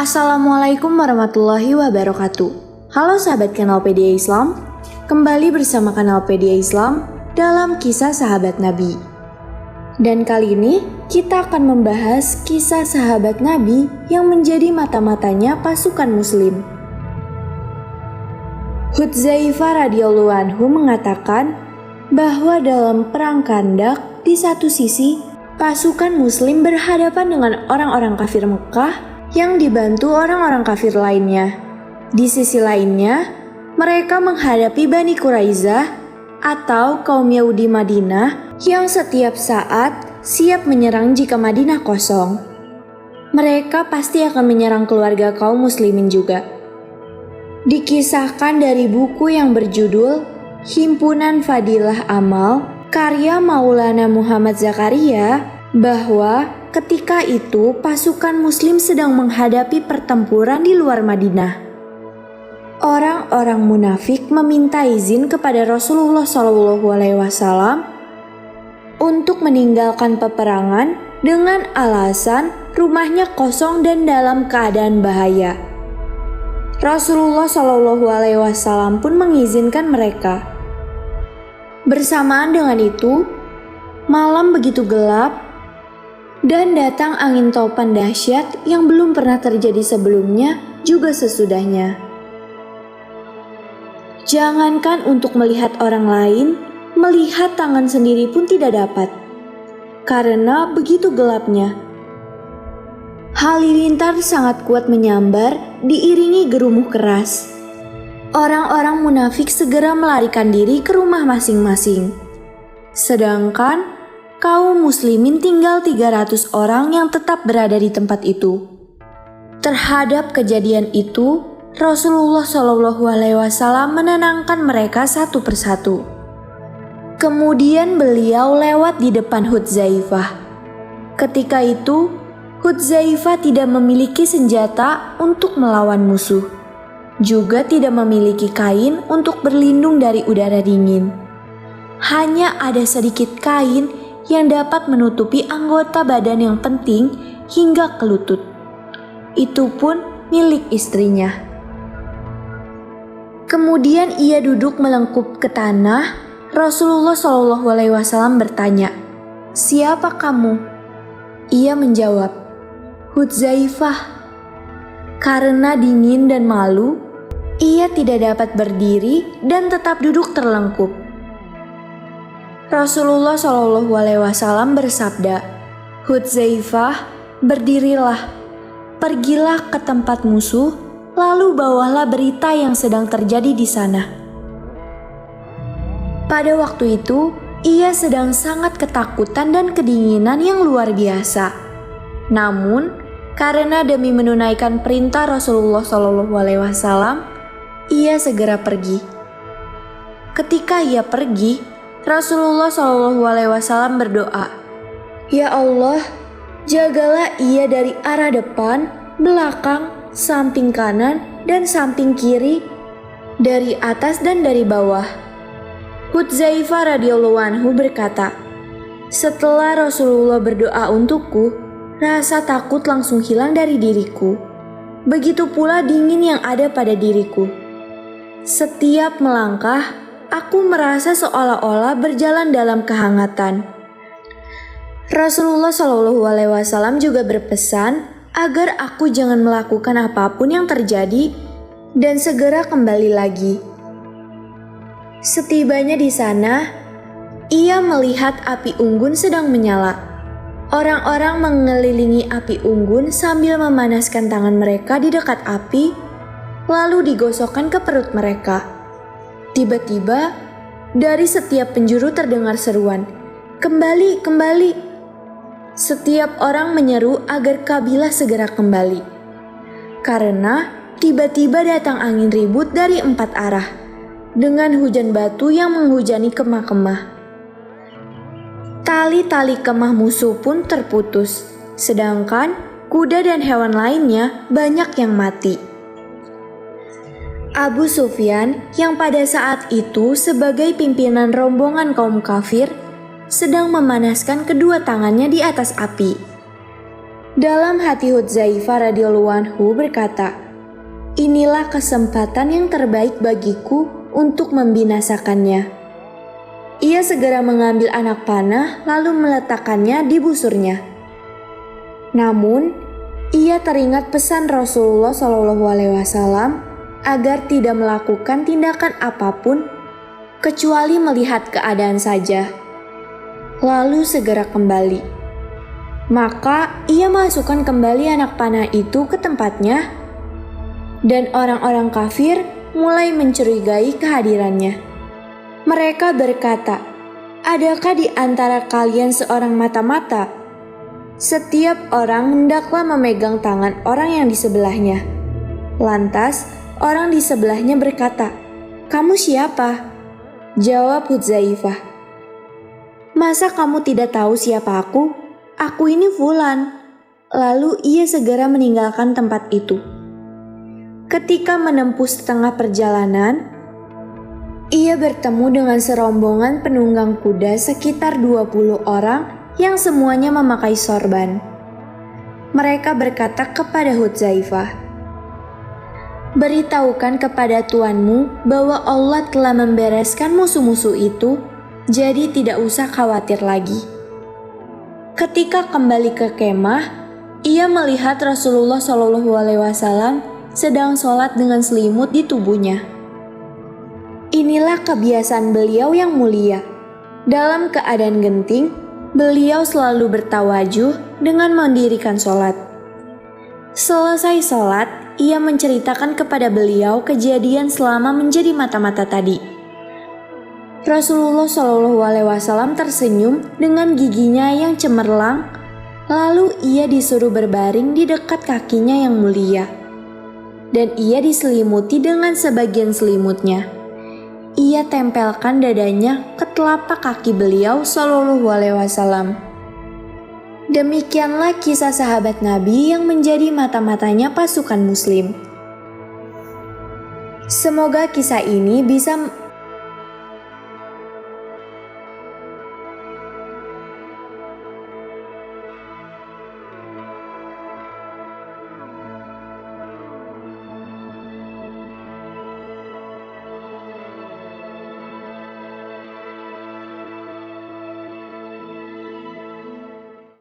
Assalamualaikum warahmatullahi wabarakatuh. Halo sahabat kanal Pedia Islam, kembali bersama kanal Pedia Islam dalam kisah sahabat Nabi. Dan kali ini kita akan membahas kisah sahabat Nabi yang menjadi mata-matanya pasukan muslim. Hudzaifah radhiyallahu anhu mengatakan bahwa dalam perang Khandaq di satu sisi pasukan muslim berhadapan dengan orang-orang kafir Mekah yang dibantu orang-orang kafir lainnya. Di sisi lainnya, mereka menghadapi Bani Quraisyah atau kaum Yahudi Madinah yang setiap saat siap menyerang jika Madinah kosong. Mereka pasti akan menyerang keluarga kaum muslimin juga. Dikisahkan dari buku yang berjudul Himpunan Fadilah Amal, karya Maulana Muhammad Zakaria, bahwa ketika itu pasukan muslim sedang menghadapi pertempuran di luar Madinah. Orang-orang munafik meminta izin kepada Rasulullah SAW untuk meninggalkan peperangan dengan alasan rumahnya kosong dan dalam keadaan bahaya. Rasulullah SAW pun mengizinkan mereka. Bersamaan dengan itu, malam begitu gelap dan datang angin topan dahsyat yang belum pernah terjadi sebelumnya juga sesudahnya. Jangankan untuk melihat orang lain, melihat tangan sendiri pun tidak dapat, karena begitu gelapnya. Halilintar sangat kuat menyambar, diiringi gerumuh keras. Orang-orang munafik segera melarikan diri ke rumah masing-masing. Sedangkan kaum muslimin tinggal 300 orang yang tetap berada di tempat itu. Terhadap kejadian itu, Rasulullah SAW menenangkan mereka satu persatu. Kemudian beliau lewat di depan Hudzaifah. Ketika itu, Hudzaifah tidak memiliki senjata untuk melawan musuh, juga tidak memiliki kain untuk berlindung dari udara dingin. Hanya ada sedikit kain yang dapat menutupi anggota badan yang penting hingga ke lutut. Itu pun milik istrinya. Kemudian ia duduk melengkup ke tanah. Rasulullah SAW bertanya, "Siapa kamu?" Ia menjawab, "Hudzaifah." Karena dingin dan malu, ia tidak dapat berdiri dan tetap duduk terlengkup. Rasulullah SAW bersabda, "Hudzaifah, berdirilah, pergilah ke tempat musuh, lalu bawalah berita yang sedang terjadi di sana." Pada waktu itu, ia sedang sangat ketakutan dan kedinginan yang luar biasa. Namun, karena demi menunaikan perintah Rasulullah SAW, ia segera pergi. Ketika ia pergi, Rasulullah SAW berdoa, "Ya Allah, jagalah ia dari arah depan, belakang, samping kanan, dan samping kiri, dari atas dan dari bawah." Hudzaifah radhiyallahu anhu berkata, "Setelah Rasulullah berdoa untukku, rasa takut langsung hilang dari diriku. Begitu pula dingin yang ada pada diriku. Setiap melangkah, aku merasa seolah-olah berjalan dalam kehangatan." Rasulullah SAW juga berpesan agar aku jangan melakukan apapun yang terjadi dan segera kembali lagi. Setibanya di sana, ia melihat api unggun sedang menyala. Orang-orang mengelilingi api unggun sambil memanaskan tangan mereka di dekat api, lalu digosokkan ke perut mereka. Tiba-tiba, dari setiap penjuru terdengar seruan, "Kembali, kembali!" Setiap orang menyeru agar kabilah segera kembali. Karena tiba-tiba datang angin ribut dari 4 arah, dengan hujan batu yang menghujani kemah-kemah. Tali-tali kemah musuh pun terputus, sedangkan kuda dan hewan lainnya banyak yang mati. Abu Sufyan yang pada saat itu sebagai pimpinan rombongan kaum kafir sedang memanaskan kedua tangannya di atas api. Dalam hati Hudzaifah radhiyallahu anhu berkata, "Inilah kesempatan yang terbaik bagiku untuk membinasakannya." Ia segera mengambil anak panah lalu meletakkannya di busurnya. Namun, ia teringat pesan Rasulullah SAW agar tidak melakukan tindakan apapun kecuali melihat keadaan saja, lalu segera kembali. Maka ia masukkan kembali anak panah itu ke tempatnya, dan orang-orang kafir mulai mencurigai kehadirannya. Mereka berkata, "Adakah di antara kalian seorang mata-mata?" Setiap orang hendaklah memegang tangan orang yang di sebelahnya. Lantas, orang di sebelahnya berkata, "Kamu siapa?" Jawab Hudzaifah, "Masa kamu tidak tahu siapa aku? Aku ini Fulan." Lalu ia segera meninggalkan tempat itu. Ketika menempuh setengah perjalanan, ia bertemu dengan serombongan penunggang kuda sekitar 20 orang yang semuanya memakai sorban. Mereka berkata kepada Hudzaifah, "Beritahukan kepada tuanmu bahwa Allah telah membereskan musuh-musuh itu, jadi tidak usah khawatir lagi." Ketika kembali ke kemah, ia melihat Rasulullah SAW sedang sholat dengan selimut di tubuhnya. Inilah kebiasaan beliau yang mulia. Dalam keadaan genting, beliau selalu bertawajuh dengan mendirikan sholat. Selesai sholat, ia menceritakan kepada beliau kejadian selama menjadi mata-mata tadi. Rasulullah SAW tersenyum dengan giginya yang cemerlang, lalu ia disuruh berbaring di dekat kakinya yang mulia, dan ia diselimuti dengan sebagian selimutnya. Ia tempelkan dadanya ke telapak kaki beliau SAW. Demikianlah kisah sahabat Nabi yang menjadi mata-matanya pasukan Muslim. Semoga kisah ini bisa